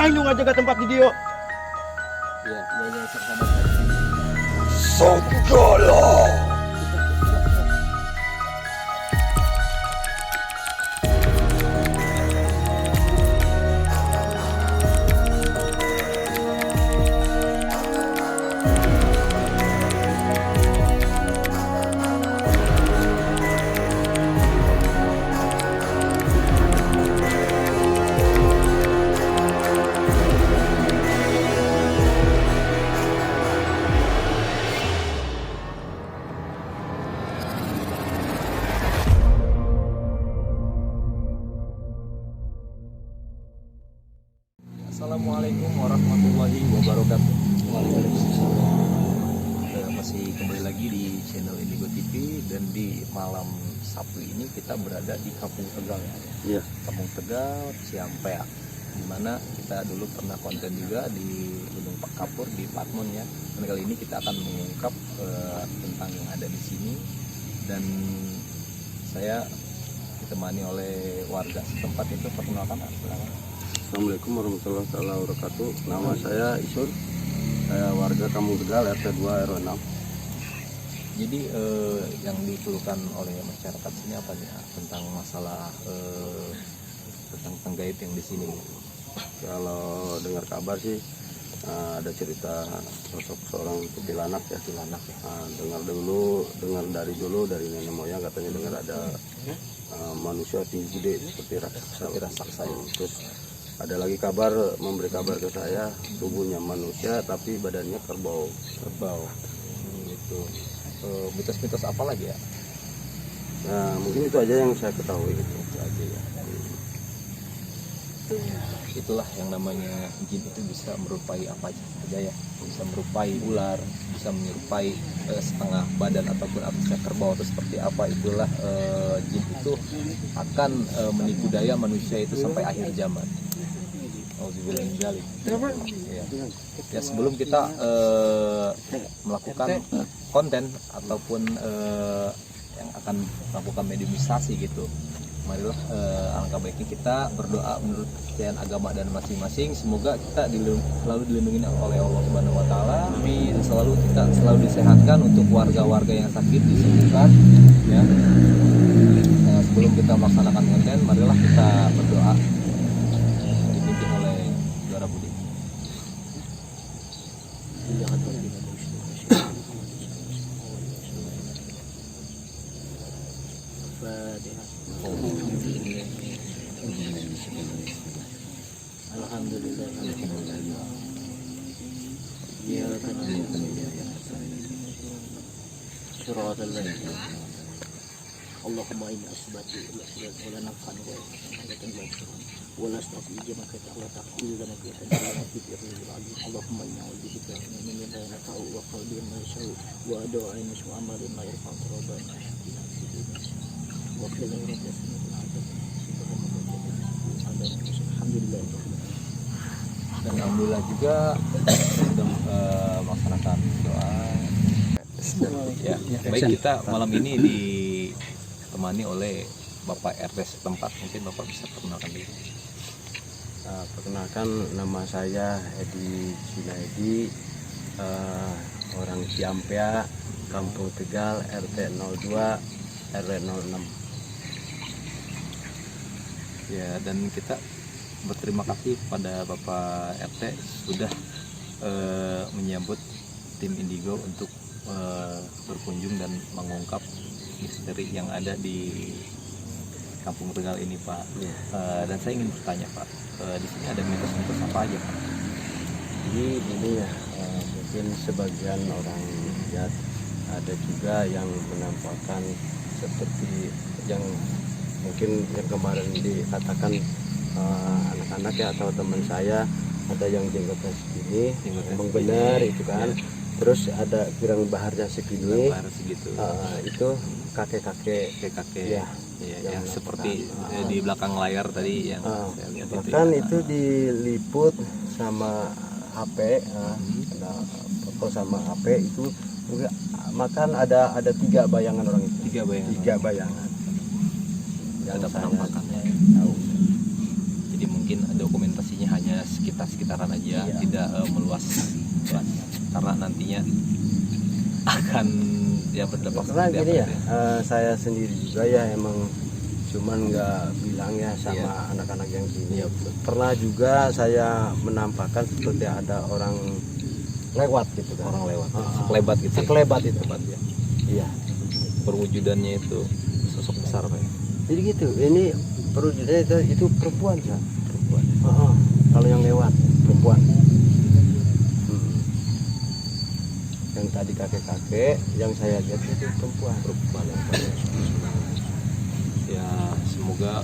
Ayo ngajak ke tempat video. Ya, sahabat. Songgolo. Assalamualaikum warahmatullahi wabarakatuh. Masih kembali lagi di channel Indigo TV, dan di malam Sabtu ini kita berada di Kampung Tegal ya. Iya. Kampung Tegal, Ciampea. Dimana kita dulu pernah konten juga di Gunung Pak Kapur di Patmon ya. Dan kali ini kita akan mengungkap tentang yang ada di sini, dan saya ditemani oleh warga setempat. Itu perkenalkan, silakan. Assalamualaikum warahmatullahi wabarakatuh. Nama saya Isur. Saya warga Kampung Tegal RT 2 RW 6. Jadi yang dikeluhkan oleh masyarakat sini apa nih tentang masalah tentang gaib yang di sini? Kalau dengar kabar sih ada cerita sosok seorang kuntilanak ya. Kuntilanak ya. Dengar dari dulu dari nenek moyang katanya dengar ada manusia tinggi gede seperti raksasa. Terus ada lagi memberi kabar ke saya, tubuhnya manusia tapi badannya kerbau. Gitu. Mitos-mitos apa lagi ya? Nah, mungkin itu aja yang saya ketahui. Itu aja ya. Itulah yang namanya jin, itu bisa merupai apa aja ya. Bisa merupai ular, bisa menyerupai setengah badan ataupun atasnya kerbau atau seperti apa. Itulah jin itu akan menipu daya manusia itu sampai akhir zaman. Ya, sebelum kita melakukan konten ataupun yang akan melakukan mediumisasi gitu, marilah alangkah baiknya kita berdoa menurut kepercayaan agama dan masing-masing. Semoga kita selalu dilindungi oleh Allah Subhanahu Wa Taala. Amin. Kita selalu disehatkan, untuk warga-warga yang sakit disembuhkan. Ya. Nah, sebelum kita melaksanakan konten, marilah kita berdoa. Allahumma inna asbati wala nafan wala astaghfiru jama ka ta'ala taqul lana ka ta'ala Allahumma inna a'udzubika min ma nafa'u wa qawlin ma yashau wa ada'in wa amalin ma yarfa'u taraban wa qila alhamdulillah. Dan alhamdulillah juga sudah melaksanakan doa. Ya, baik, kita malam ini ditemani oleh Bapak RT setempat. Mungkin Bapak bisa perkenalkan diri. Perkenalkan, nama saya Edi Junaidi, orang Ciampea, Kampung Tegal, RT 02 RW 06. Ya, dan kita berterima kasih pada Bapak RT sudah menyambut tim Indigo untuk berkunjung dan mengungkap misteri yang ada di Kampung Tegal ini, Pak. Dan saya ingin bertanya, Pak, di sini ada mitos-mitos apa aja, Pak? Jadi ini ya, mungkin sebagian orang lihat, ada juga yang menampakkan seperti yang mungkin yang kemarin dikatakan anak-anak ya atau teman saya, ada yang jenggotnya segini, memang benar itu kan. Terus ada pirang baharnya segini, itu kakek-kakek ya, yang seperti di belakang layar tadi yang saya lihat bahkan itu diliput sama HP, foto sama HP itu, makan ada 3 bayangan orang itu. 3 bayangan. Yang ada penampakannya. Tahu. Jadi mungkin mungkin dokumentasinya hanya sekitaran aja, tidak meluas, karena nantinya akan ya berdampak Karena seperti gini apa ya, itu. saya sendiri juga ya emang cuman nggak bilang ya sama Iya. anak-anak yang sini. Iya, betul. Pernah juga saya menampakkan seperti ada orang lewat gitu kan. Orang lewat, Ah, sekelebat gitu ya. sekelebat itu. Sekelebat ya. Iya. Perwujudannya itu sosok besar Pak ya. Jadi gitu. Ini perwujudannya itu perempuan ya. Perempuan. Kalau yang lewat perempuan. Yang tadi kakek-kakek, yang saya lihat itu perempuan. Perempuan yang Pak ya. Ya semoga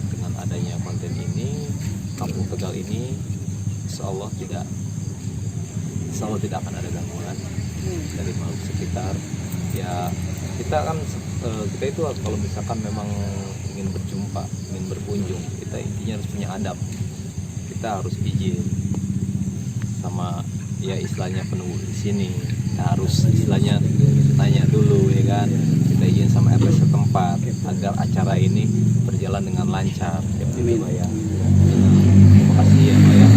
dengan adanya konten ini, Kampung Tegal ini insya Allah tidak akan ada gangguan dari makhluk sekitar. Ya kita kan kita itu kalau misalkan memang ingin berjumpa, ingin berkunjung, kita intinya harus punya adab. Kita harus izin sama ya istilahnya penunggu di sini. Kita harus istilahnya tanya dulu ya kan. Kita izin sama RT setempat agar acara ini berjalan dengan lancar. Ya, Pak ya. Terima kasih ya Pak ya.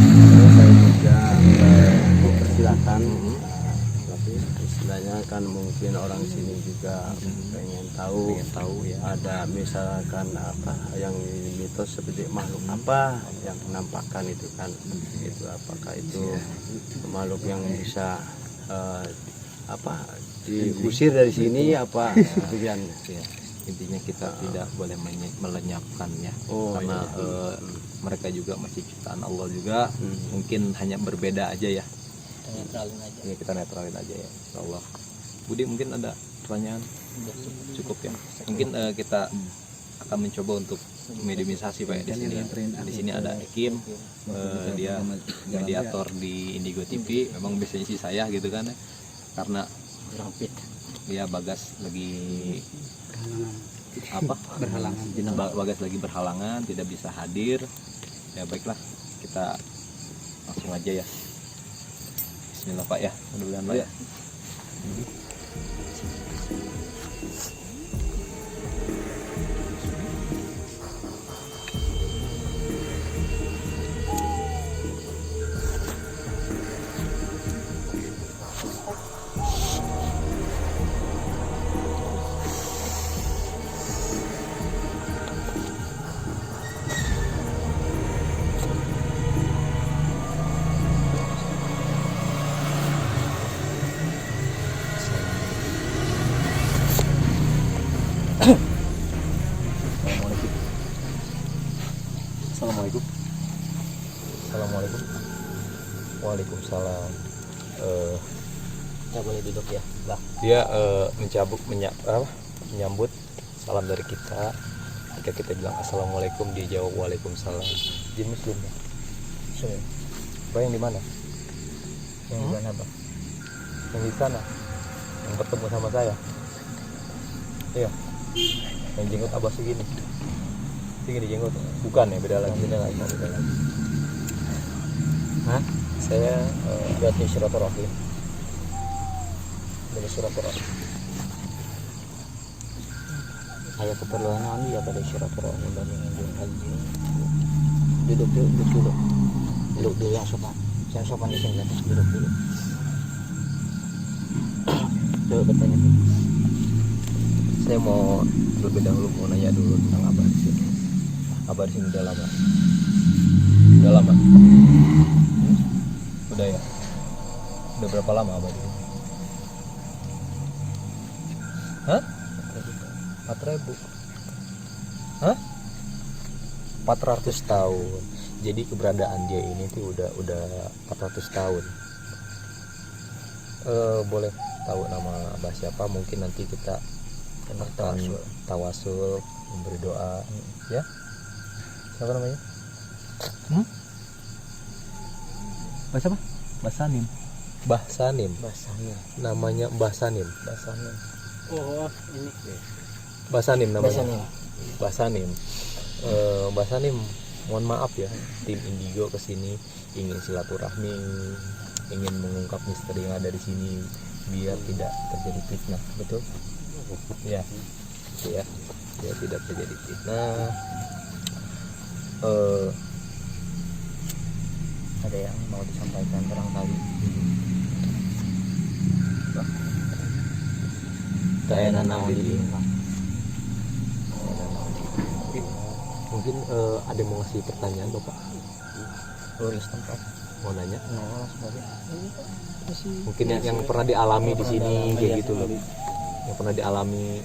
Saya juga persilakan. Tapi istilahnya kan mungkin orang sini juga pengen tahu ya. ada misalkan apa yang mitos seperti makhluk apa yang menampakkan itu kan, itu apakah itu makhluk yang bisa apa diusir dari sini apa tujuannya. Ya, intinya kita tidak boleh melenyapkan ya, Oh, karena iya. mereka juga masih ciptaan Allah juga, mungkin hanya berbeda aja ya. Netralin aja. Ini kita netralin aja ya, insya Allah. Budi mungkin ada pertanyaan? Cukup ya. Mungkin kita akan mencoba untuk mediumisasi Pak ya di sini. Di sini ada Ekim, dia mediator di Indigo TV. Memang biasanya sih saya gitu kan ya, karena Rampit. dia Bagas lagi apa? Bagas lagi berhalangan, tidak bisa hadir. Ya baiklah, kita langsung aja ya. Bismillah Pak ya, mudah-mudahan Pak ya. Assalamualaikum. Assalamualaikum. Waalaikumsalam. Nggak boleh duduk ya. Lah. Dia menyambut salam dari kita. Ketika kita bilang assalamualaikum, dia jawab waalaikumsalam. Dia muslim ya? Sure. Pak yang di mana? Yang di mana, Bang? Yang di sana. Yang bertemu sama saya. Iya. Yang jenggot abah segini. Segini jenggot. Bukan ya, beda lagi. Beda lagi. Hah? Saya Berarti silaturahim. dari Surabaya. Ada keperluan kami ya pada silaturahim dan mengunjung haji. Duduk dulu. Duduk dulu yang sopan. Yang sopan di sini, duduk dulu. Coba bertanya. Saya mau terlebih dahulu mau nanya dulu tentang abah di sini. Abah di sini udah lama. Udah lama. Udah ya. Udah berapa lama abah di sini? Hah? 4.000. Hah? 400 tahun. Jadi keberadaan dia ini tuh udah 400 tahun. Boleh tahu nama abah siapa? Mungkin nanti kita akan tawasul, memberi doa, ya. Siapa namanya? Mbah siapa? Mbah Sanim. Mbah Sanim. Bahasanya. Namanya Mbah Sanim. Bahasanya. Oh, ini. Mbah Sanim namanya. Bahasanya. Mbah Sanim. Mbah Sanim, mohon maaf ya, tim Indigo kesini ingin silaturahmi, ingin mengungkap misteri yang ada di sini biar tidak terjadi fitnah, betul? Ya, itu ya, biar tidak terjadi fitnah. ada yang mau disampaikan barangkali? Saya nanang di Mungkin ada yang mau ngasih pertanyaan Bapak, turis tempat. mau nanya Nah, sebagai mungkin yang pernah dialami di sini kayak gitu loh, yang pernah dialami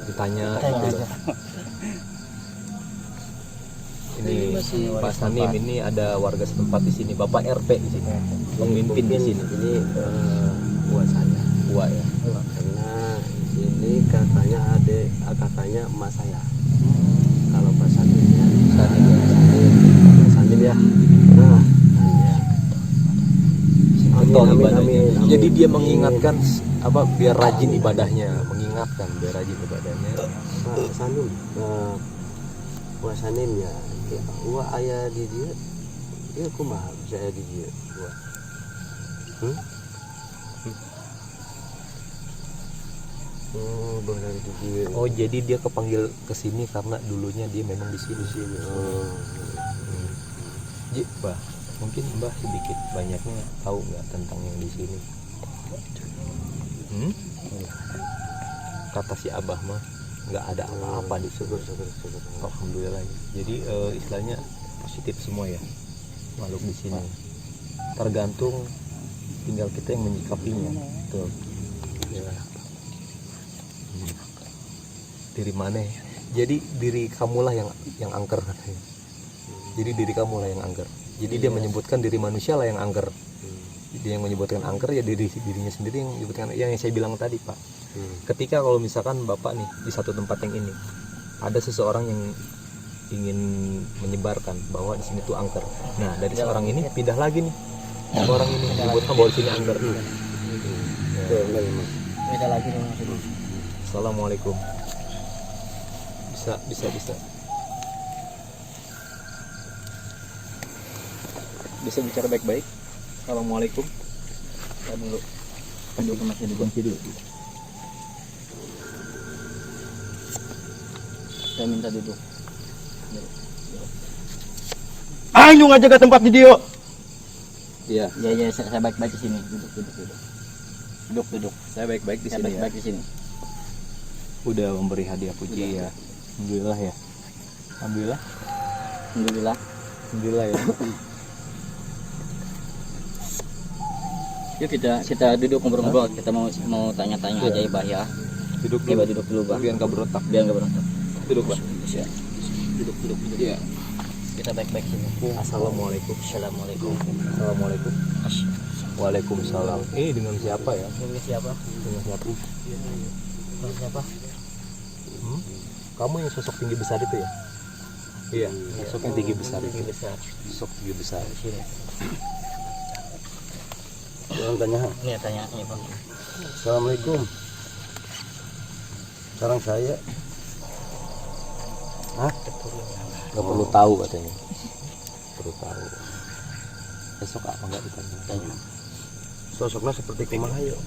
ditanya gitu loh. Ini Pak Sanim, ini ada warga setempat di sini, Bapak RT di sini, pemimpin di sini. Ini buat saya. Tua ya. Karena ini katanya kakaknya emak saya. Kalau Pak Sanim ya. Nah, ya. Betul Amin, ibadahnya. amin. Jadi dia mengingatkan apa biar rajin ibadahnya, mengingatkan biar rajin ibadahnya. Pak Sanim, Pak Sanim ya. Wah ayah di dia kumaha bisa ayah di dia. Wah. Oh, dari di dia. Oh, jadi dia kepanggil ke sini karena dulunya dia memang di sini. Oh. Bah, mungkin Mbah sedikit banyaknya tahu nggak tentang yang di sini? Kata si Abah mah nggak ada apa-apa di syukur. Alhamdulillah. Jadi istilahnya positif semua ya makhluk di sini. Tergantung tinggal kita yang menyikapinya. Tuh. Ya. Diri mana? Jadi diri kamulah yang angker katanya. Jadi diri kamulah yang angker. Jadi dia menyebutkan diri manusia lah yang angker. Dia yang menyebutkan angker ya dirinya sendiri yang menyebutkan yang saya bilang tadi Pak. Ketika kalau misalkan Bapak nih di satu tempat yang ini ada seseorang yang ingin menyebarkan bahwa di sini tuh angker. Nah dari seorang ini pindah lagi nih ke orang ini menyebutkan bahwa di sini angker. Beda lagi nih maksudnya. Assalamualaikum. Bisa. Bisa bicara baik-baik. Assalamualaikum. Kita dulu. Duduk masih di kunci dulu. Saya minta duduk. Ayo ngajak ke tempat video. Iya, Ya, saya baik-baik di sini. Duduk. saya baik-baik di Saya sini ya. baik-baik di sini. Udah memberi hadiah puji ya. Alhamdulillah ya. Alhamdulillah. Alhamdulillah. Alhamdulillah ya. Yuk kita duduk ngobrol-ngobrol. Kita mau tanya-tanya aja ya, Bah ya. Duduk Coba duduk dulu, Bah. biar nggak berotak. Biar enggak berontak. Duduk, Pak. Ya. Duduk. Iya. Kita baik-baik sini. Assalamualaikum. Assalamualaikum. Assalamualaikum. Waalaikumsalam. Ini dengan siapa ya? Ini siapa? Dengan siapa? Ini siapa? Kamu yang sosok tinggi besar itu ya? Iya, sosok yang tinggi besar itu. Tinggi besar. Sosok tinggi besar. Di sini. Orang tanya. Ini tanya ini, Pak. Assalamualaikum. Sekarang saya. Gak perlu tahu katanya. Perlu tahu. Besok apa enggak ditanya? Sosoknya seperti kumaha yuk.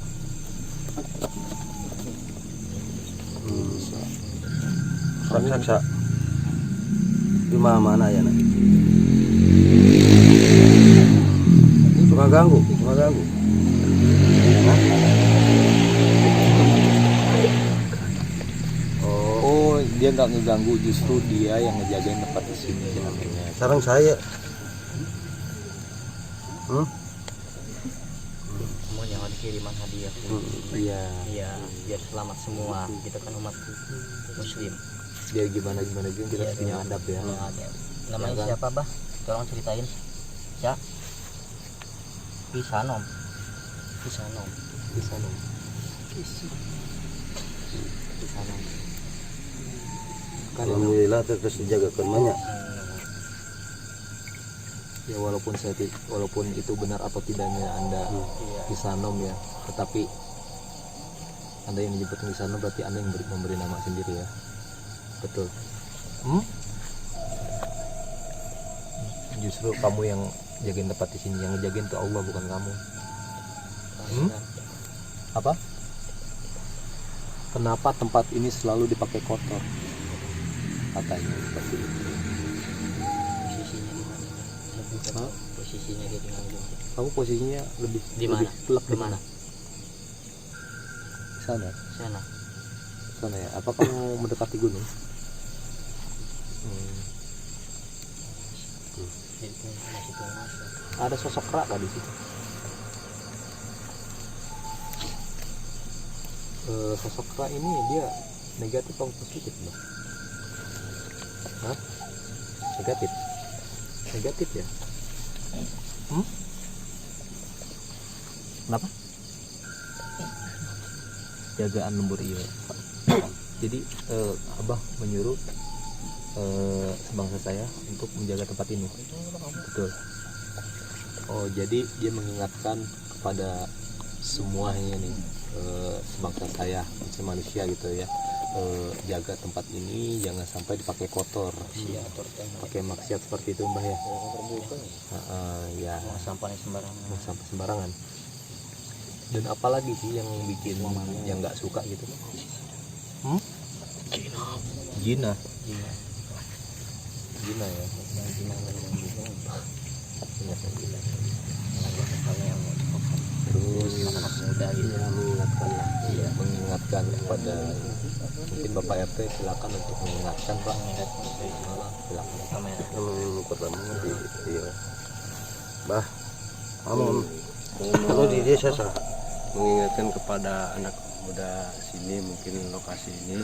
Saksa. Di mana ya nak? Suka ganggu. Oh, dia nggak ngeganggu, justru dia yang ngejagain tempat di sini namanya. Sekarang saya. Semuanya ada kiriman hadiah. Iya. Iya, biar selamat semua. Kita kan umat muslim. Biar gimana juga kita harus punya adab ya. Namanya Ya kan? siapa, Bah? Tolong ceritain. Ya. Pisanom. Di sana. Alhamdulillah terus dijagakan banyak. Ya walaupun itu benar atau tidaknya Anda Pisanom ya, tetapi Anda yang menyebutkan Pisanom berarti Anda yang memberi nama sendiri ya. Betul. Justru kamu yang jagain tempat di sini, yang ngejagain itu Allah bukan kamu. Apa? Kenapa tempat ini selalu dipakai kotor? Katanya seperti itu. Posisinya di mana? posisinya gitu kan? Kamu posisinya lebih Di mana? lebih telak Di mana? sana Sana. sana ya. Apa kamu mendekati gunung? Itu masih tunas. Ada sosok Ra di situ. Sosok Ra ini dia negatif atau positif, Bang? Hah? Negatif. Negatif ya? Kenapa? Jagaan lembur iya. Jadi Abah menyuruh sebangsa saya untuk menjaga tempat ini. Betul. Oh, jadi dia mengingatkan kepada semuanya nih, sebangsa saya, manusia gitu ya, jaga tempat ini jangan sampai dipakai kotor, pakai maksiat seperti itu, Mbah ya. Ya. Sampah sembarangan. Mau sampai sembarangan. Dan apalagi sih yang bikin yang nggak suka gitu? Jina. Jina ya. Terus Mudah gitu. mengingatkan kepada mungkin Bapak RT, silakan untuk mengingatkan Pak. Silakan. Iya. Bah, kamu kalau di desa sah mengingatkan kepada anak muda sini, mungkin lokasi ini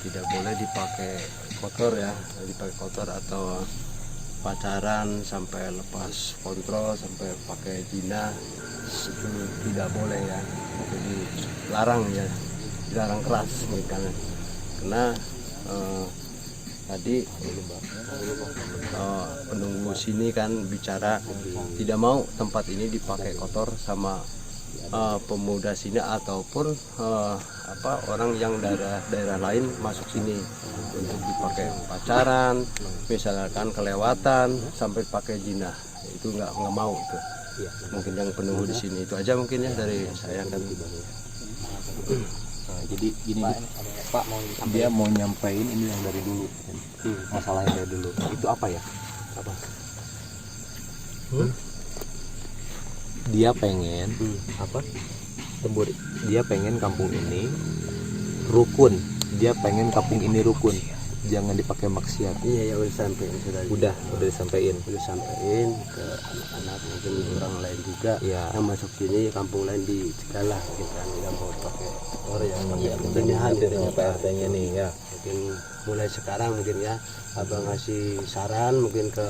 tidak boleh dipakai kotor ya, dipakai kotor atau pacaran sampai lepas kontrol, sampai pakai zina, itu tidak boleh ya, jadi larang ya, dilarang keras kan, karena tadi penunggu sini kan bicara tidak mau tempat ini dipakai kotor sama pemuda sini ataupun orang yang daerah lain masuk sini untuk dipakai pacaran, misalkan kelewatan sampai pakai zina, itu nggak mau itu. Mungkin yang penunggu di sini itu aja mungkin ya dari saya kan. Nah, jadi gini Pak, dia mau nyampein ini yang dari dulu, masalah yang dari dulu. Itu apa ya? Apa? Dia pengen apa? Dia pengen kampung ini rukun. Dia pengen kampung ini rukun. Jangan dipakai maksiat. Iya ya, udah sampai Udah disampaikan. udah sampein ke anak-anak, mungkin orang lain juga Ya. yang masuk sini, kampung lain di Cikalah gitu kan, nggak mau pakai kotor ya, pakai Mungkin pemilihan gitu dengan Pak RT-nya nih ya. mungkin mulai sekarang mungkin ya abang ngasih saran mungkin ke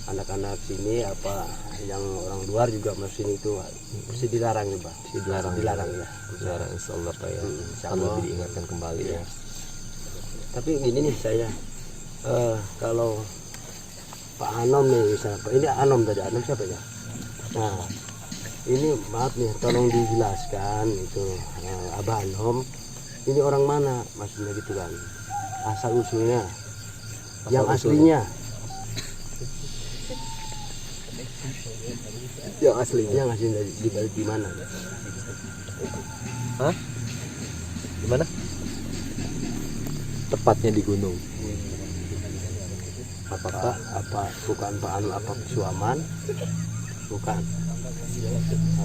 anak-anak sini, apa yang orang luar juga masuk sini itu mesti dilarang ya Pak, dilarang ya. Dilarang, insya Allah Pak ya. Insya Akan Allah. lebih diingatkan kembali ya. Tapi gini nih saya, kalau Pak Anom nih misalnya, Pak, ini Anom tadi, Anom siapa ya? Nah, ini maaf nih, tolong dijelaskan itu Abah Anom, ini orang mana maksudnya gitu kan? Asal usulnya, yang aslinya, yang aslinya di mana? Hah? Gimana? Tepatnya di gunung. Apakah Apa bukan Pak Anom, apa Suaman? Bukan.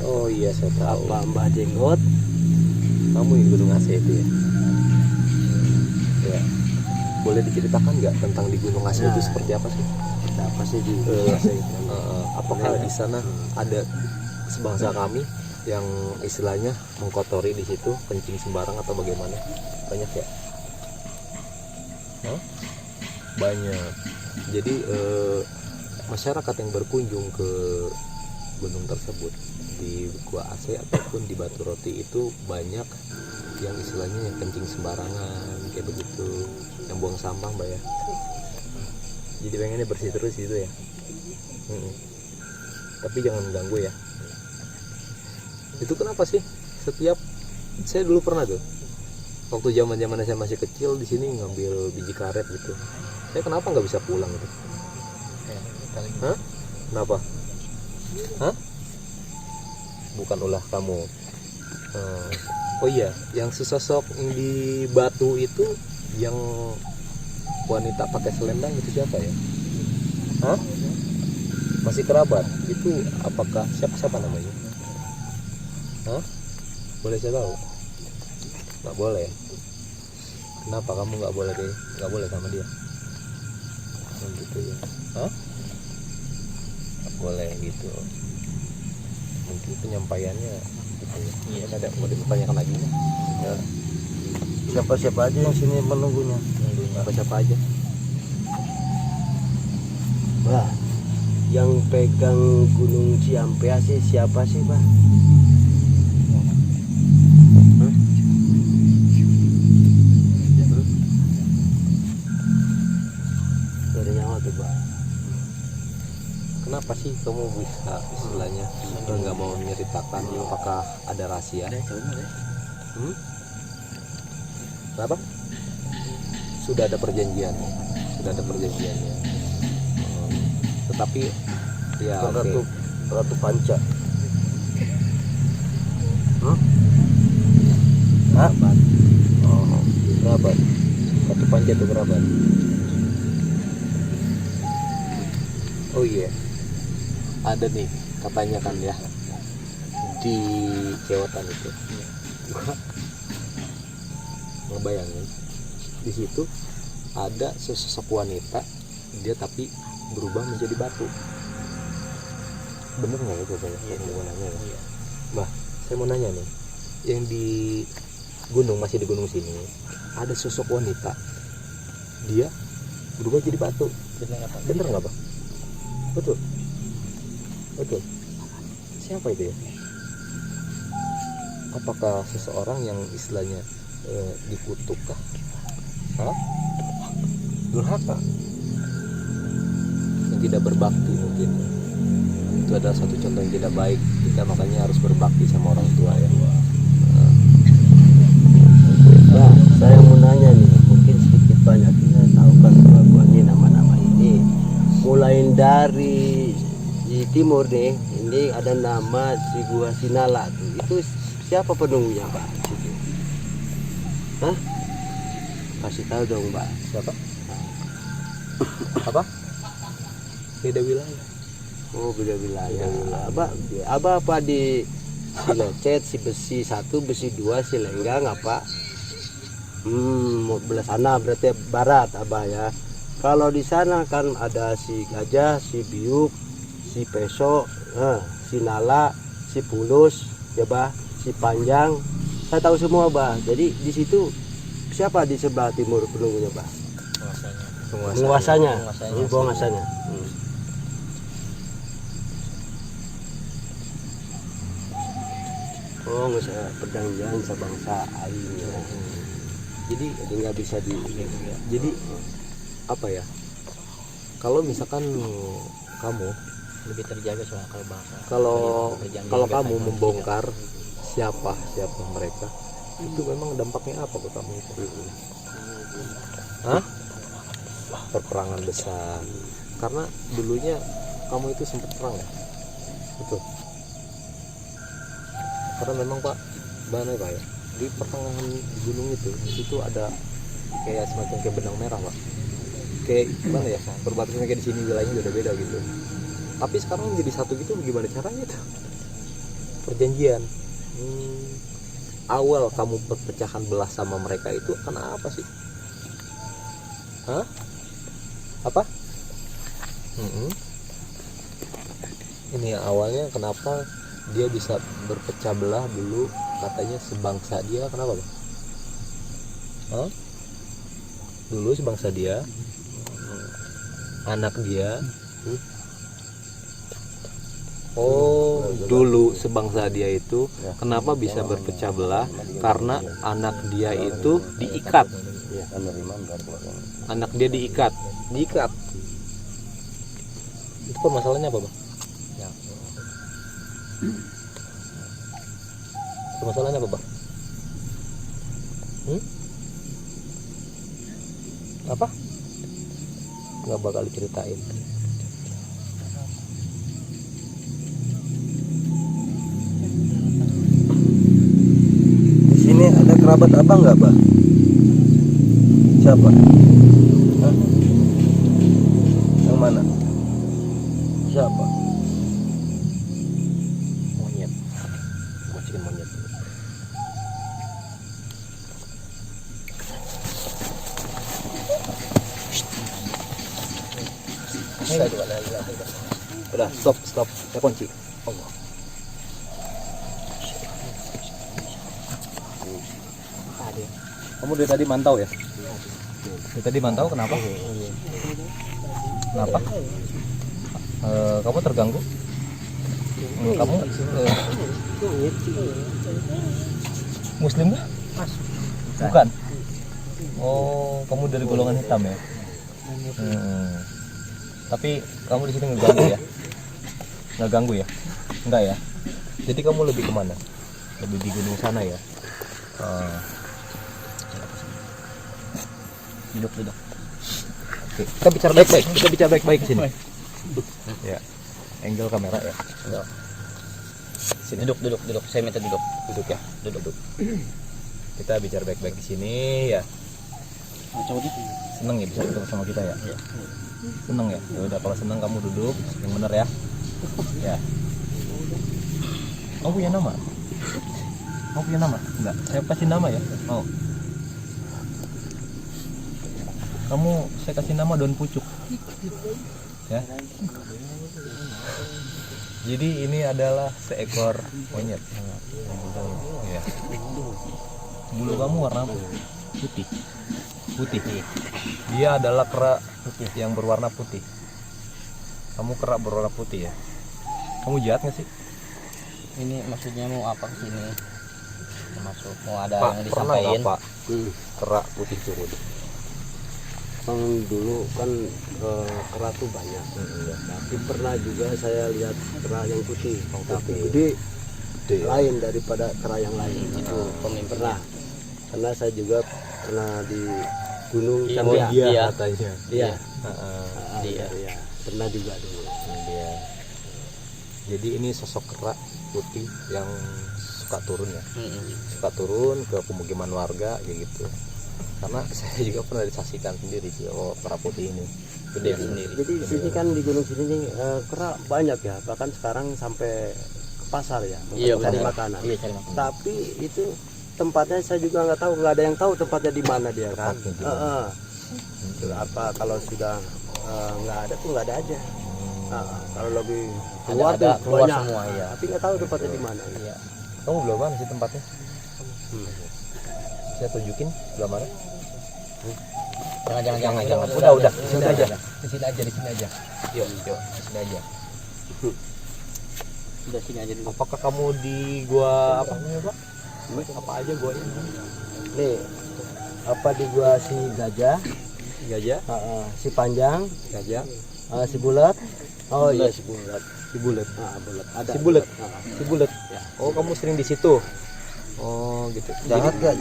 Oh iya, saya tahu. Apa Mbah Jenggot? Kamu yang Gunung Aceh itu ya? Ya. Boleh diceritakan nggak tentang di Gunung Aceh itu seperti apa sih? Apa sih di Apakah di sana ada sebangsa kami yang istilahnya mengkotori di situ, kencing sembarang atau bagaimana? Banyak ya? Hah? Banyak. Jadi masyarakat yang berkunjung ke gunung tersebut di Gua Aceh ataupun di Batu Roti itu banyak yang istilahnya yang kencing sembarangan kayak begitu, yang buang sampah Mbak ya. Jadi pengennya bersih terus gitu ya. Tapi jangan ganggu ya. Itu kenapa sih setiap, saya dulu pernah tuh waktu zaman saya masih kecil di sini ngambil biji karet gitu, saya kenapa nggak bisa pulang gitu? Hah? Kenapa? Hah? Bukan ulah kamu. Oh iya, yang sesosok yang di batu itu yang wanita pakai selendang itu siapa ya? Hah? Masih kerabat. Itu apakah siapa namanya? Hah? Boleh saya tahu? Nggak boleh. Kenapa kamu nggak boleh deh? Nggak boleh sama dia? Oh, gitu ya. Hah? Nggak boleh gitu. Mungkin penyampaiannya gitu ya. Iya, ada mau dipertanyakan lagi ya? Ya. Siapa aja yang sini menunggunya? Siapa aja? Bah, yang pegang Gunung Ciampea sih siapa sih, Bah? Dari nyawa tuh, Bah. Kenapa sih kamu bisa istilahnya nggak mau menceritakan? Apakah ada rahasia? Hmm? Kenapa? Sudah ada perjanjiannya. Tetapi ya oke. Ratu Panca. Hah? Oh, kerabat. Ratu Panca itu kerabat. Oh iya. Ada nih katanya kan ya di Cewotan itu. Gua ngebayangin di situ ada sesosok wanita, dia tapi berubah menjadi batu. Bener nggak itu saya? Iya, mau nanya ya. Bah, saya mau nanya nih, yang di gunung, masih di gunung sini ada sosok wanita, dia berubah jadi batu. Bener nggak, Bah? Betul. Siapa itu ya? Apakah seseorang yang istilahnya dikutukkah? Hah? Durhaka? Yang tidak berbakti mungkin. Itu adalah satu contoh yang tidak baik. Kita makanya harus berbakti sama orang tua ya. Nah, saya mau nanya nih, mungkin sedikit banyak kita tahu kan gua ini nama-nama ini. Mulai dari di timur nih, ini ada nama si Gua Sinala tuh. Itu siapa penunggunya, Pak? Situ. Hah? Kasih tahu dong, Pak. Siapa? Apa? Beda wilayah. Oh, beda wilayah. Abah apa di Lecet, si Besi 1, Besi 2, si Lenggang apa? Belah sana berarti barat, Abah ya. Kalau di sana kan ada si Gajah, si Biuk, si Peso, si Nala, si Pulus, ya Bah, si Panjang. Saya tahu semua, Bah. Jadi di situ siapa di sebelah timur penunggunya, Bah? Penguasanya. Oh, nggak usah perjanjian sebangsa aingnya. Jadi nggak bisa jadi apa ya? Kalau misalkan kamu lebih terjaga soal kalau bangsa. Kalau kamu membongkar siapa mereka, itu memang dampaknya apa ke kamu itu? Hah? Perperangan besar. Karena dulunya kamu itu sempat perang ya? Betul. Karena memang Pak, mana Pak ya? Di pertengahan gunung itu ada kayak semacam kayak benang merah Pak. Kayak gimana ya? Perbatasannya kayak di sini wilayahnya udah beda gitu. Tapi sekarang jadi satu gitu, gimana caranya tuh? Perjanjian. Awal kamu perpecahan belah sama mereka itu karena apa sih? Hah? Apa? Ini awalnya kenapa dia bisa berpecah belah dulu, katanya sebangsa dia, kenapa Bang? Hah? Dulu sebangsa dia, anak dia. Oh, dulu sebangsa dia itu kenapa bisa berpecah belah? Karena anak dia itu diikat. Anak dia diikat. Itu permasalahannya apa, Bang? Permasalahannya apa, Bang? Apa? Nggak bakal diceritain. Di sini ada kerabat abang nggak, Bah? Siapa? Hah? Yang mana? Siapa? Udah, stop. Saya kunci. Allah. Kamu dari tadi mantau ya? Dari tadi mantau kenapa? Kenapa? Kamu terganggu? Kamu Muslim nggak? Bukan. Oh, kamu dari golongan hitam ya? Tapi kamu di sini ngeganggu ya? Nggak ganggu ya? Enggak ya? Jadi kamu lebih kemana? Lebih di gunung sana ya? Duduk. Oke, kita bicara baik-baik di sini. Ya, angle kamera ya. Sini. Duduk. Saya minta duduk. Duduk ya, duduk. Kita bicara baik-baik di sini ya. Seneng ya bisa ketemu sama kita ya? Seneng ya? Ya udah, kalau seneng kamu duduk yang benar ya. Ya. Kamu punya nama? Enggak. Saya kasih nama ya. Mau? Saya kasih nama daun pucuk. Ya. Jadi ini adalah seekor monyet. Ya. Bulu kamu warna apa? Putih. Dia adalah kera yang berwarna putih. Kamu kera berwarna putih ya. Kamu jahat nggak sih? Ini maksudnya mau apa kesini? Masuk mau ada Pak, yang pernah nggak disampaikan? Pak kera putih turun? Kan dulu kan kera tuh banyak, tapi pernah juga saya lihat kera yang putih, tapi gede ya? lain daripada kera yang lain. Itu pernah, karena saya juga pernah di gunung Iya, sama dia. iya. Katanya. Iya, Iya. pernah juga dulu. Dia. Jadi ini sosok kera putih yang suka turun ya. Suka turun ke pemukiman warga kayak gitu. Karena saya juga pernah disaksikan sendiri sih, kera putih ini gede sendiri. Jadi di sini kan di gunung sini nih, kera banyak ya, bahkan sekarang sampai ke pasar ya, Iya, cari benar. makanan. Iya, cari makanan. Tapi itu tempatnya saya juga nggak tahu, nggak ada yang tahu tempatnya di mana dia kan. Tempatnya di mana. Itu apa kalau sudah nggak ada tuh nggak ada aja. Kalau lebih keluar Ada tuh keluar banyak. semua ya. Tapi nggak tahu tempatnya di mana. Iya. Kamu belum mana sih tempatnya? Saya tunjukin sebelah mana? Jangan. Udah. Di sini aja. Di sini aja. Yuk, di sini aja. Udah sini aja dulu. Apakah kamu di gua apa namanya, Pak? Apa aja gua ini? Nih, apa di gua si gajah, Gajah, si panjang, gajah, si bulat. Oh iya si bulat. si bulat. Bulat. Ada. Si bulat. Si bulat. Ya. Oh, kamu sering di situ. Oh, gitu. Jahat gak?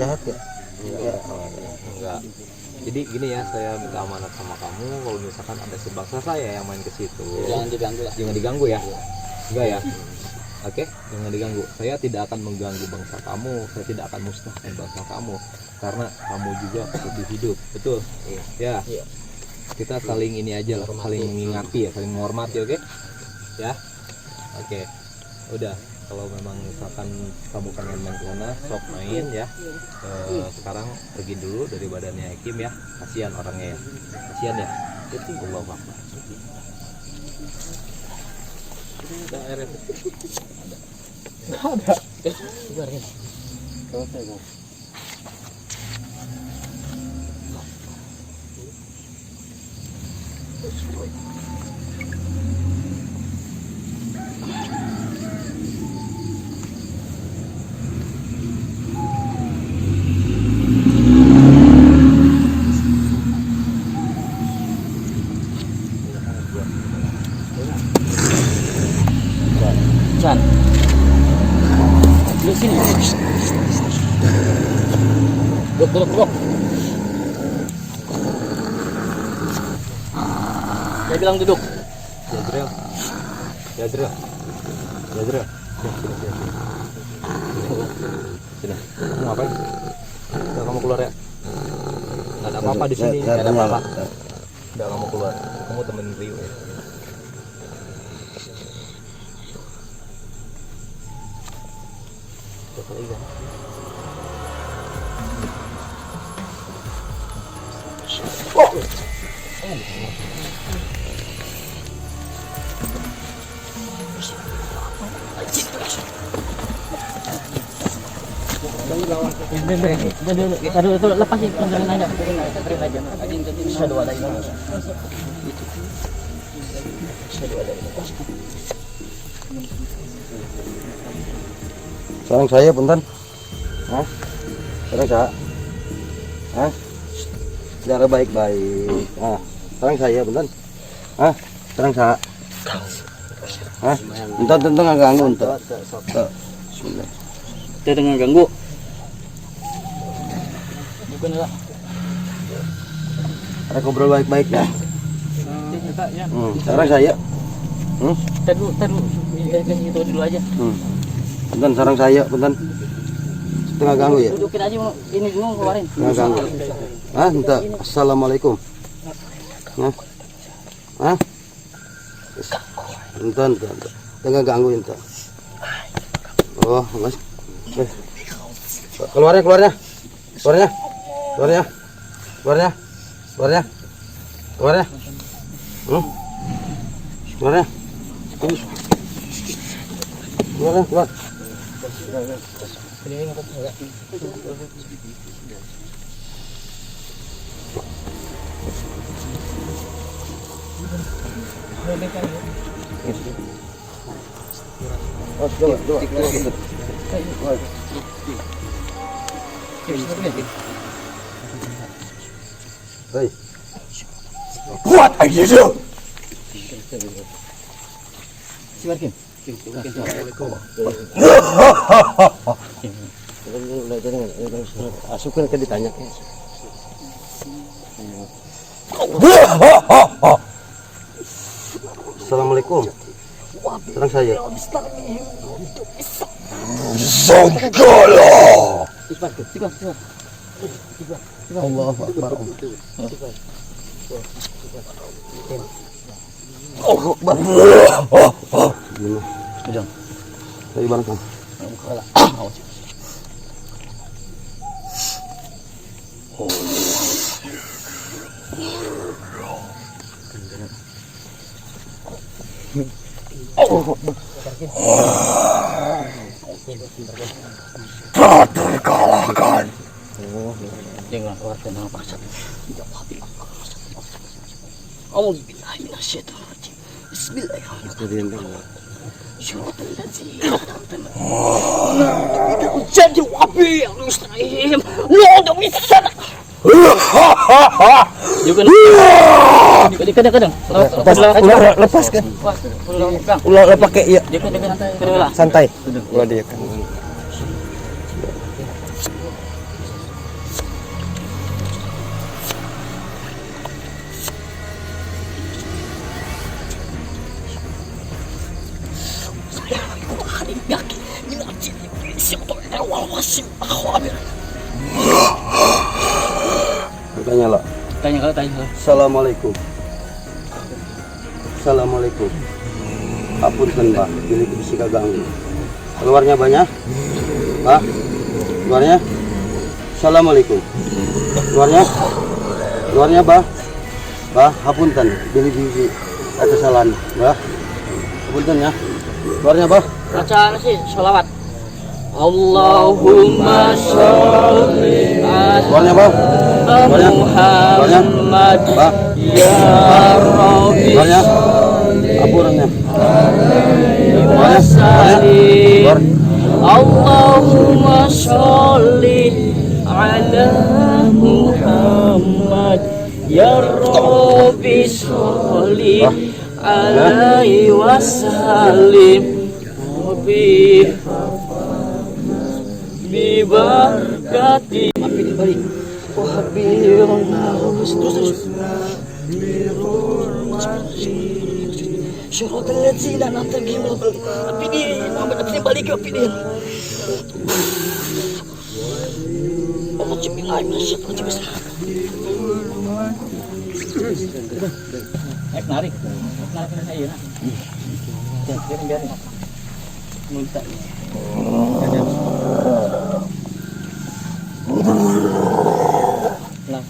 Enggak. Jadi gini ya, saya minta amanat sama kamu, kalau misalkan ada sebangsa saya yang main ke situ, Jangan diganggu lah. jangan diganggu ya. Enggak ya. Oke, jangan diganggu. Saya tidak akan mengganggu bangsa kamu, saya tidak akan musnahkan bangsa kamu, karena kamu juga lebih hidup, betul? Ya. Kita saling ini aja lah, saling mengingati ya, saling menghormati, oke? Ya. Oke. Udah. Kalau memang misalkan kamu pengen main ke sana, sok main ya. Sekarang pergi dulu dari badannya Hakim ya. Kasihan orangnya ya. Kasihan ya. Itu Allah Akbar. Ada air itu. Ada. Biarin. Chan. Duduk sini. Duduk. Saya bilang duduk. Jadril. Sini. Kamu ngapain? Udah, kamu keluar ya. Nggak ada apa-apa di sini. Nggak ada apa-apa. Udah, kamu keluar. Kamu temenin Rio ya. Itu lepasin pegangan aja. Asyhadu alla ilaha illallah. Sarang saya punten. Hah? Sarang saya. Hah? Cara baik-baik. Ah, sarang saya punten. Hah? Sarang saya. Hah? Entar nggak ganggu entar. Bismillah. Kita dengan ganggu. Bukan lah. Ada ngobrol baik-baik ya. Sarang saya. Taruh. Kasih itu dulu aja. Punten sarang saya punten. Setengah ganggu ya. Dudukin aja ini dulu keluarin. Setengah ganggu. Ah, entar. Assalamualaikum. Hah? Hah? Entar. Tengah ganggu entar. Oh, Mas. Keluarnya. Keluar. Oh, coba. Hei. Kuat aja tu. Sibarkin. Asukkan ke ditanya. Assalamualaikum. Terang saya. Sangkala. Allahu Akbar. Allahu Akbar. Jangan. Dari barang kamu. Tak terkalahkan. Jangan keluarkan nama pasal. Auzubillahi minasyaitonirrajim. Bismillahirrahmanirrahim. Syaratul ladzina jadi wabi yang mustahil. Lo bisa. Kadang-kadang. Lepaskan. Ulah pakai ya. Santai. Ulah dia kan. Tanya lah. Tanya. Assalamualaikum. Assalamualaikum. Apunten Pak, pilih bisi kaganggu. Keluarnya banyak? Pak? Keluarnya? Assalamualaikum. Keluarnya Pak? Pak, apunten, pilih bisi kesalahan, Pak. Apunten ya. Keluarnya Pak? Bacaan sih sholawat. Allahumma sholli Keluarnya Pak? Muhammad Pak? ya Rabbi Keluarnya? Apurannya. wasallim. Allahumma sholli ala Muhammad ya Rabbi sholli alaihi wasallim. Rabbi bibarkati syaratul ladzina nantaqim apidin Muhammad balik apidin Allah cipilai masyarakat bisa narik saya nak biarin minta nah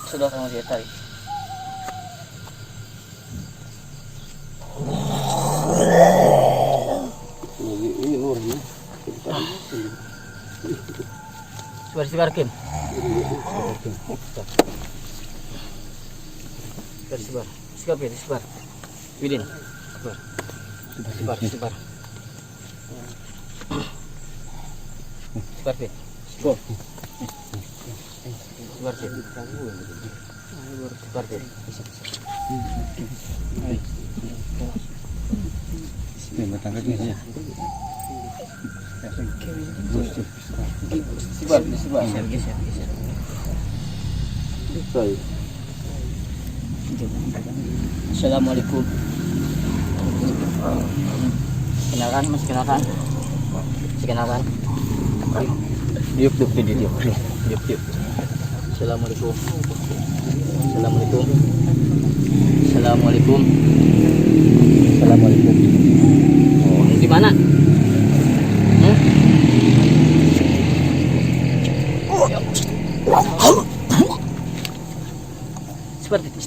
sudah sama dia tarik Sebar Kim. Sebar. Widin. Sebar. Sebar Kim. Sebar Kim. Sebar Kim. Sebar. Assalamualaikum. Kenalkan mas, kenalkan. Diup. Assalamualaikum. Oh, di mana? Seperti itu.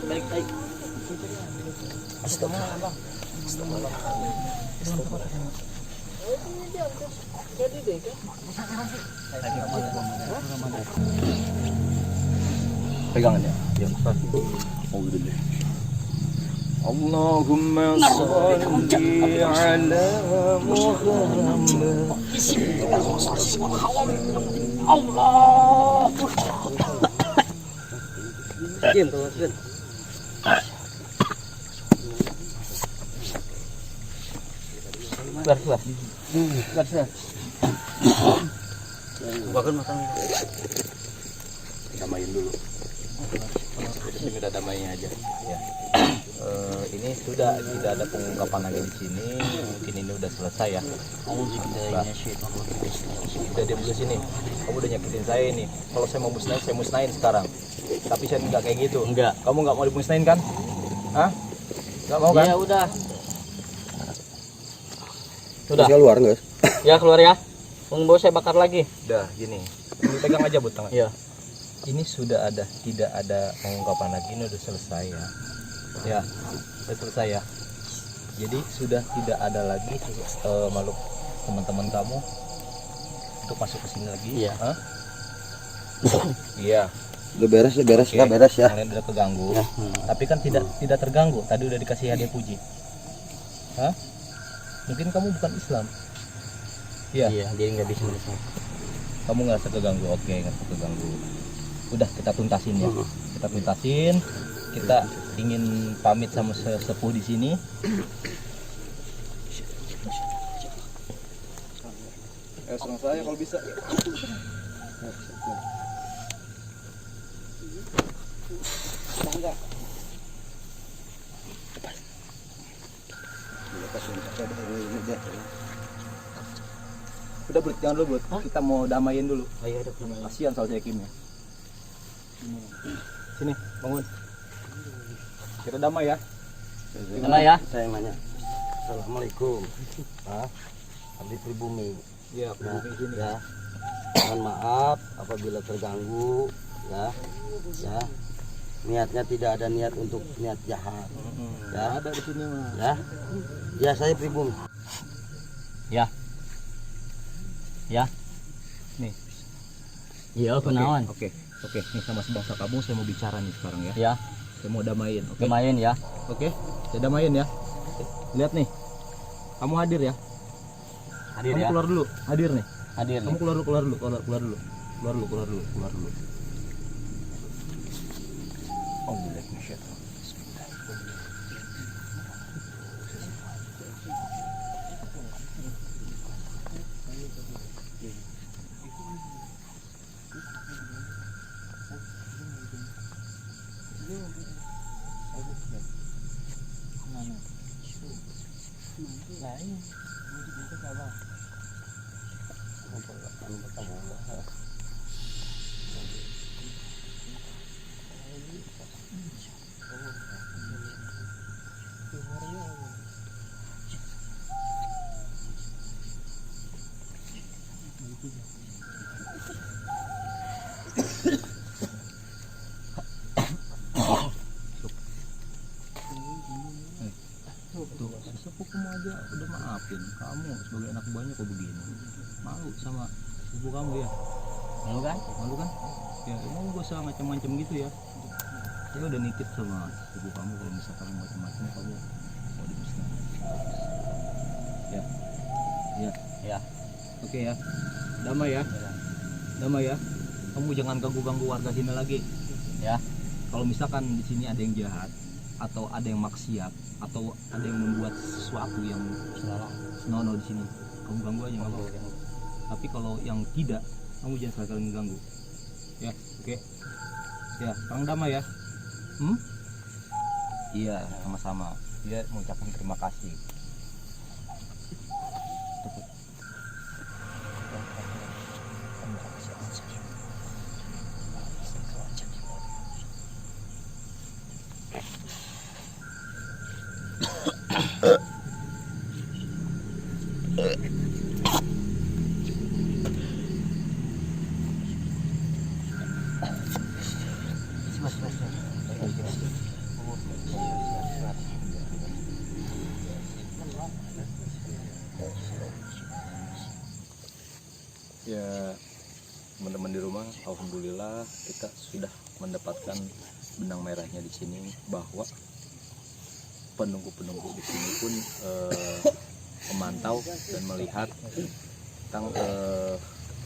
Balik lagi. Pegangannya. Allahumma sholli ala Muhammad. Keluar. Bukakan matanya. Damain dulu. Ini udah damainya aja. Ya. Ini sudah tidak ada pengungkapan lagi di sini. Mungkin ini udah selesai ya. Udah diam di sini. Kamu udah nyakitin saya ini. Kalau saya mau musnahin, saya musnahin sekarang. Tapi saya nggak kayak gitu. Enggak. Kamu nggak mau dimusnahin kan? Hah? Nggak mau kan? Ya udah. Keluar guys. Ya keluar ya. Mau saya bakar lagi. Udah gini. Ini pegang aja buat tangan. Iya. Ini sudah ada, tidak ada pengungkapan lagi, ini udah selesai ya. Ya, udah selesai ya. Jadi sudah tidak ada lagi makhluk teman-teman kamu untuk masuk ke sini lagi. Iya. Hah? Iya. Udah beres Oke. ya, beres ya. Kalian udah keganggu. Tapi kan tidak terganggu. Tadi udah dikasih hadiah puji. Hah? Mungkin kamu bukan Islam. Iya. Iya, dia nggak bisa melihat. Kamu nggak keganggu. Oke, nggak keganggu. Udah kita tuntasin ya. Kita tuntasin. Kita ingin pamit sama sesepuh di sini. Sama saya kalau bisa. Udah Bud, jangan dulu Bud. Kita mau damain dulu. Ayo ada Kasihan soal saya Kimnya. Sini, bangun. Kita damai ya. Mana ya? Saya yang nanya. Assalamualaikum. Abdi pribumi. Iya, Ya, di sini. ya. Mohon maaf apabila terganggu ya. Ya. Niatnya tidak ada niat untuk niat jahat. Ya. Ada di sini mah. Ya. Ya, saya pribumi. Ya. Ya. Nih. Iya, kenawan. Oke. Nih sama sebangsa kamu saya mau bicara nih sekarang ya. Ya, Saya mau damain, oke? lumayan ya. Oke. Saya damain ya. Lihat nih. Kamu hadir ya. Hadir Kamu ya. keluar dulu. Hadir nih. Hadir Kamu nih. keluar dulu. Keluar dulu. tuh sepupumu aja udah maafin kamu sebagai anak buahnya kok begini, malu sama sepupu kamu ya, malu kan ya emang gak usah macam-macam gitu ya. Saya udah nitip sama sepupu kamu kalau misalkan macam-macam kamu mau dimusnahkan ya. Oke ya, damai ya, kamu jangan ganggu warga sini lagi ya. Kalau misalkan di sini ada yang jahat atau ada yang maksiat atau ada yang membuat sesuatu yang senonoh di sini, kamu ganggu aja nggak apa-apa. Tapi kalau yang tidak, kamu jangan sekali-kali mengganggu ya. Oke ya, sekarang damai ya. Iya, sama-sama. Dia mengucapkan terima kasih. Ya, teman-teman di rumah, alhamdulillah kita sudah mendapatkan benang merahnya di sini, bahwa penunggu-penunggu di sini pun memantau dan melihat tentang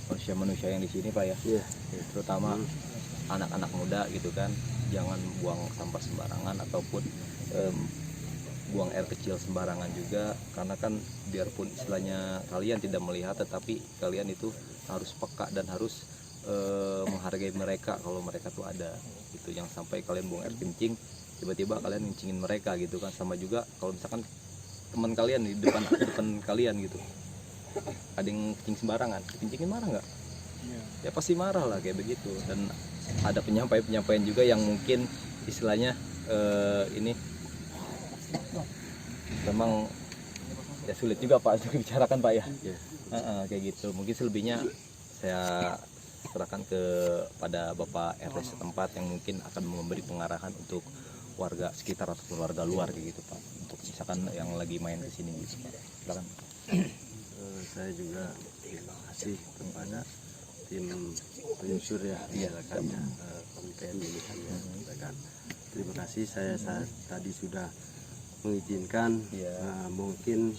manusia-manusia yang di sini, Pak ya. Terutama anak-anak muda gitu kan, jangan buang sampah sembarangan ataupun buang air kecil sembarangan juga, karena kan biarpun istilahnya kalian tidak melihat, tetapi kalian itu harus peka dan harus menghargai mereka kalau mereka tuh ada gitu. Jangan sampai kalian buang air kencing tiba-tiba kalian ngencingin mereka gitu kan. Sama juga kalau misalkan teman kalian di depan kalian gitu ada yang kencing sembarangan, kencingin marah nggak? Ya pasti marah lah kayak begitu. Dan ada penyampaian juga yang mungkin istilahnya ini memang ya sulit juga Pak untuk dibicarakan Pak ya. Kayak gitu. Mungkin selebihnya saya serahkan kepada Bapak RT setempat yang mungkin akan memberi pengarahan untuk warga sekitar atau warga luar kayak gitu Pak, untuk misalkan yang lagi main ke sini gitu Pak. Silakan. Saya juga terima kasih kepada tim penyusur ya, komite pemilihan ya. Terima kasih, saya tadi sudah mengizinkan, mungkin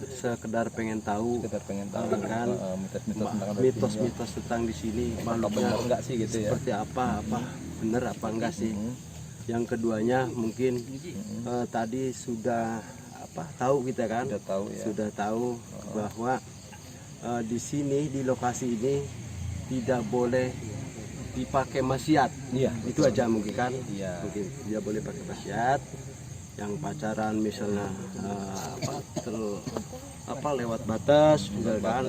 sekedar pengen tahu kan mitos-mitos tentang di sini makhluknya enggak sih gitu ya, seperti apa bener apa enggak sih. Yang keduanya mungkin tadi sudah tahu kita kan, sudah tahu bahwa di sini di lokasi ini tidak boleh dipakai maksiat. Itu aja mungkin kan. Mungkin tidak boleh pakai maksiat. Yang pacaran misalnya lewat batas juga kan,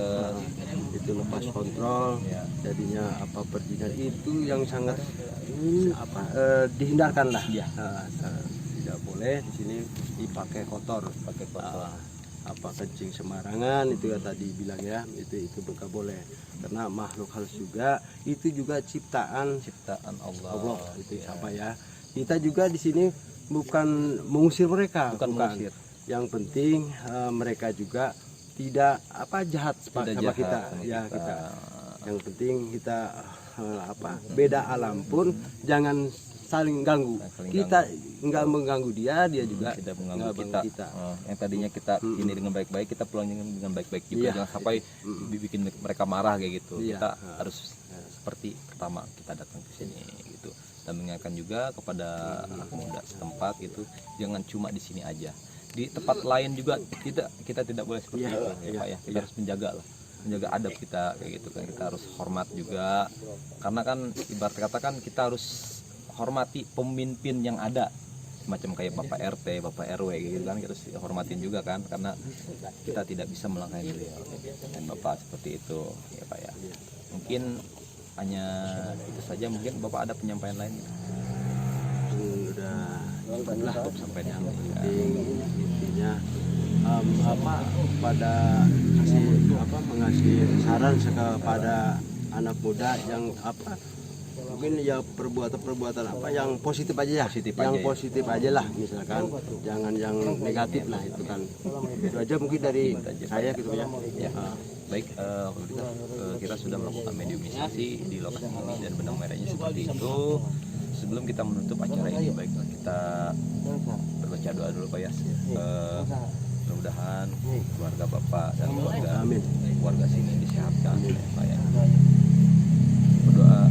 itu lepas kontrol, jadinya perjinan itu yang sangat dihindarkan lah. Tidak boleh di sini dipakai kotor, kencing sembarangan, itu ya tadi bilang ya, itu bukan boleh, karena makhluk halus juga, itu juga ciptaan Allah itu ya. Kita juga di sini bukan mengusir mereka, bukan. Yang penting mereka juga tidak jahat sama kita. Kita yang penting kita beda alam pun jangan saling ganggu. Kita nggak mengganggu dia juga tidak mengganggu kita. Yang tadinya kita ini dengan baik-baik, kita pulang dengan baik-baik juga. Jangan sampai bikin mereka marah kayak gitu. Kita harus seperti pertama kita datang ke sini gitu, dan mengingatkan juga kepada anak muda setempat gitu, jangan cuma di sini aja, di tempat lain juga kita tidak boleh seperti itu ya Pak ya. Kita harus menjaga adab kita kayak gitu kan. Kita harus hormat juga, karena kan ibarat katakan kita harus hormati pemimpin yang ada, semacam kayak Bapak RT, Bapak RW gitu kan, kita harus hormatin juga kan, karena kita tidak bisa melangkahi beliau dan Bapak seperti itu ya Pak ya. Mungkin hanya itu saja, mungkin Bapak ada penyampaian lain gitu. Udah sampai di sini intinya pada mengasih saran kepada anak muda yang mungkin ya perbuatan apa yang positif aja ya, yang ya. positif aja lah misalkan, jangan yang negatif lah itu kan. Itu aja mungkin dari saya gitu ya. Ya. Baik, kita sudah melakukan mediumisasi di lokasi ini dan benang merahnya seperti itu. Sebelum kita menutup acara ini, baiklah kita berbaca doa dulu Pak Yas. Mudah-mudahan keluarga Bapak dan keluarga sini disehatkan ya Pak ya. Berdoa